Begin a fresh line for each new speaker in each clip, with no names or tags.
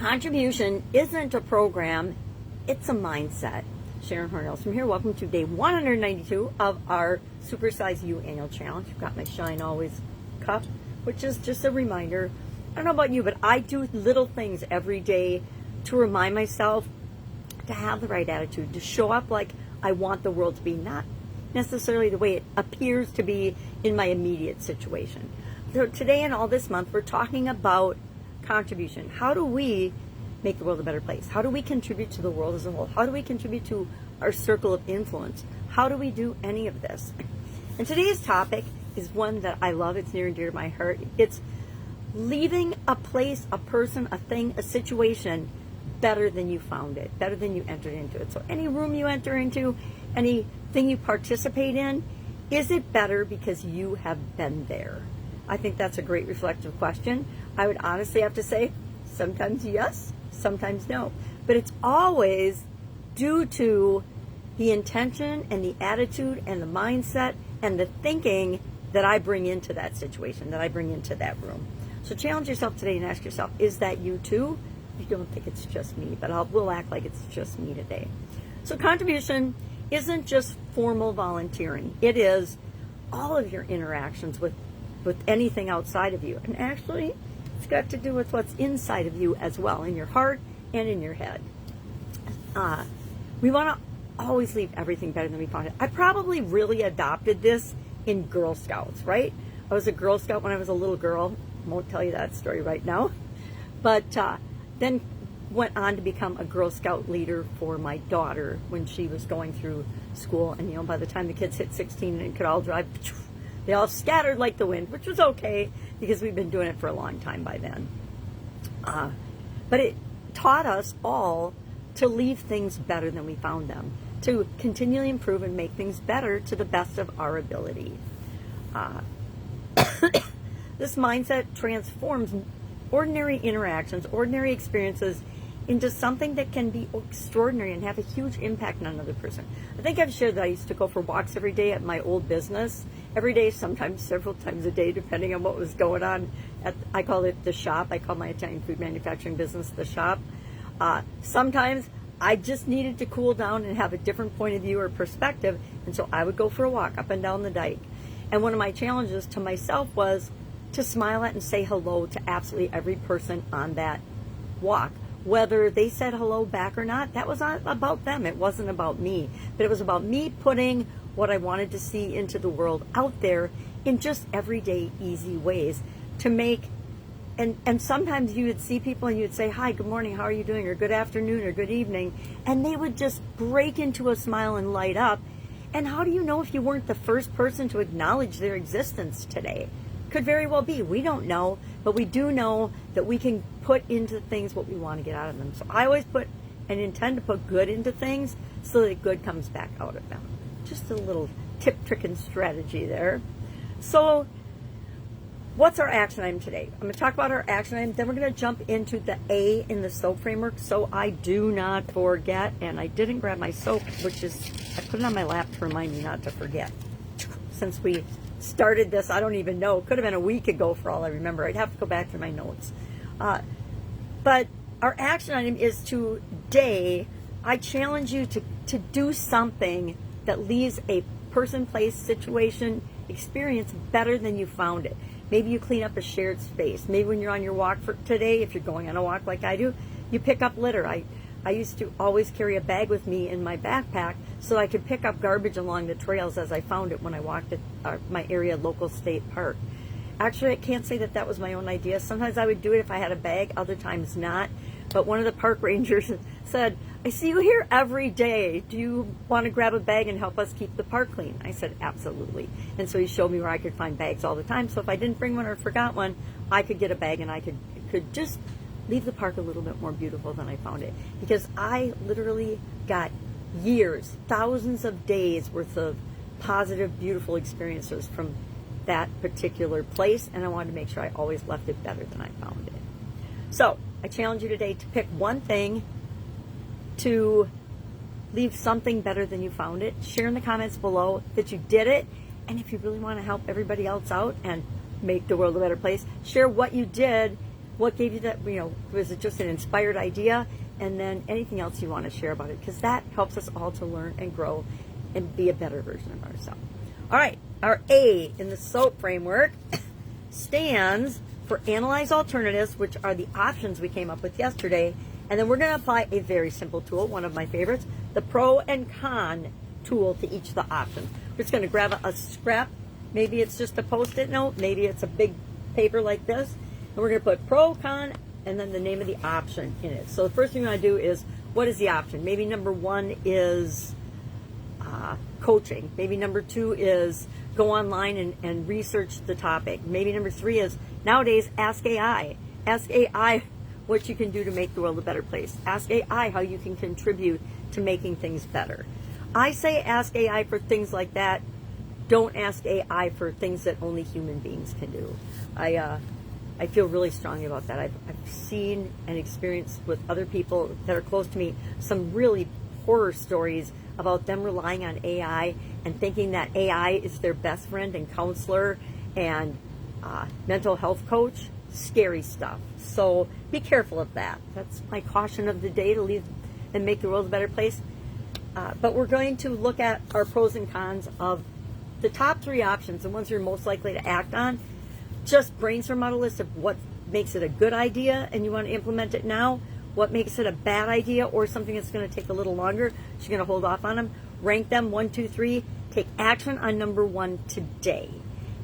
Contribution isn't a program, it's a mindset. Sharon, Horne-Ellstrom here. Welcome to day 192 of our Supersize You Annual Challenge. I've got my Shine Always cup, which is just a reminder. I don't know about you, but I do little things every day to remind myself to have the right attitude, to show up like I want the world to be, not necessarily the way it appears to be in my immediate situation. So today and all this month, we're talking about contribution. How do we make the world a better place? How do we contribute to the world as a whole? How do we contribute to our circle of influence? How do we do any of this? And today's topic is one that I love. It's near and dear to my heart. It's leaving a place, a person, a thing, a situation better than you found it, better than you entered into it. So any room you enter into, anything you participate in, is it better because you have been there? I think that's a great reflective question. I would honestly have to say sometimes yes, sometimes no. But it's always due to the intention and the attitude and the mindset and the thinking that I bring into that situation, that I bring into that room. So challenge yourself today and ask yourself, is that you too? I don't think it's just me, but we'll act like it's just me today. So contribution isn't just formal volunteering. It is all of your interactions with anything outside of you. And actually, it's got to do with what's inside of you as well, in your heart and in your head. We want to always leave everything better than we found it. I probably really adopted this in Girl Scouts, right? I was a Girl Scout when I was a little girl. I won't tell you that story right now. But then went on to become a Girl Scout leader for my daughter when she was going through school. And, by the time the kids hit 16 and could all drive, they all scattered like the wind, which was okay because we've been doing it for a long time by then. But it taught us all to leave things better than we found them, to continually improve and make things better to the best of our ability. This mindset transforms ordinary interactions, ordinary experiences into something that can be extraordinary and have a huge impact on another person. I think I've shared that I used to go for walks every day at my old business. Every day, sometimes several times a day, depending on what was going on. I call it the shop. I call my Italian food manufacturing business the shop. Sometimes I just needed to cool down and have a different point of view or perspective, and so I would go for a walk up and down the dike. And one of my challenges to myself was to smile at and say hello to absolutely every person on that walk. Whether they said hello back or not, that was not about them. It wasn't about me. But it was about me putting what I wanted to see into the world out there in just everyday, easy ways to make. And sometimes you would see people and you would say, hi, good morning, how are you doing? Or good afternoon or good evening. And they would just break into a smile and light up. And how do you know if you weren't the first person to acknowledge their existence today? Could very well be. We don't know, but we do know that we can put into things what we want to get out of them. So I always put and intend to put good into things so that good comes back out of them. Just a little tip, trick, and strategy there. So what's our action item today? I'm going to talk about our action item, then we're going to jump into the A in the soap framework so I do not forget. And I didn't grab my soap, which is, I put it on my lap to remind me not to forget. Since we started this, I don't even know. It could have been a week ago for all I remember. I'd have to go back to my notes. But our action item is today, I challenge you to do something that leaves a person, place, situation, experience better than you found it. Maybe you clean up a shared space. Maybe when you're on your walk for today, if you're going on a walk like I do, you pick up litter. I used to always carry a bag with me in my backpack so I could pick up garbage along the trails as I found it when I walked at my area local state park. Actually, I can't say that was my own idea. Sometimes I would do it if I had a bag, other times not. But one of the park rangers said, I see you here every day. Do you want to grab a bag and help us keep the park clean? I said, absolutely. And so he showed me where I could find bags all the time. So if I didn't bring one or forgot one, I could get a bag and I could just leave the park a little bit more beautiful than I found it. Because I literally got years, thousands of days worth of positive, beautiful experiences from that particular place. And I wanted to make sure I always left it better than I found it. So I challenge you today to pick one thing to leave something better than you found it. Share in the comments below that you did it. And if you really want to help everybody else out and make the world a better place, share what you did What gave you that, was it just an inspired idea? And then anything else you want to share about it, because that helps us all to learn and grow and be a better version of ourselves. All right, our A in the SOAP framework stands for analyze alternatives, which are the options we came up with yesterday. And then we're going to apply a very simple tool, one of my favorites, the pro and con tool to each of the options. We're just going to grab a scrap. Maybe it's just a Post-it note. Maybe it's a big paper like this. And we're going to put pro, con, and then the name of the option in it. So the first thing we want to do is, what is the option? Maybe number 1 is coaching. Maybe number 2 is go online and research the topic. Maybe number 3 is, nowadays, ask AI. Ask AI what you can do to make the world a better place. Ask AI how you can contribute to making things better. I say ask AI for things like that. Don't ask AI for things that only human beings can do. I feel really strongly about that. I've seen and experienced with other people that are close to me some really horror stories about them relying on AI and thinking that AI is their best friend and counselor and mental health coach. Scary stuff. So be careful of that. That's my caution of the day, to leave and make the world a better place. But we're going to look at our pros and cons of the top 3 options, the ones you're most likely to act on. Just brainstorm out a list of what makes it a good idea and you want to implement it now, what makes it a bad idea or something that's going to take a little longer, so you're going to hold off on them. Rank them 1, 2, 3. Take action on number 1 today.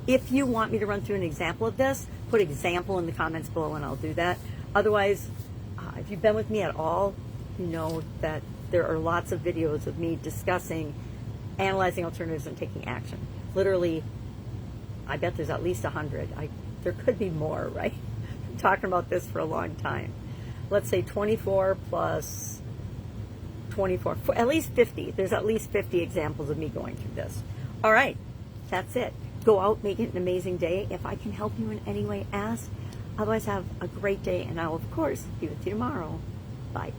If you want me to run through an example of this, put example in the comments below and I'll do that. Otherwise, if you've been with me at all, you know that there are lots of videos of me discussing analyzing alternatives and taking action. Literally, I bet there's at least 100. There could be more, right? I'm talking about this for a long time. Let's say 24 plus 24, at least 50. There's at least 50 examples of me going through this. All right, that's it. Go out, make it an amazing day. If I can help you in any way, ask. Otherwise, have a great day, and I'll, of course, be with you tomorrow. Bye.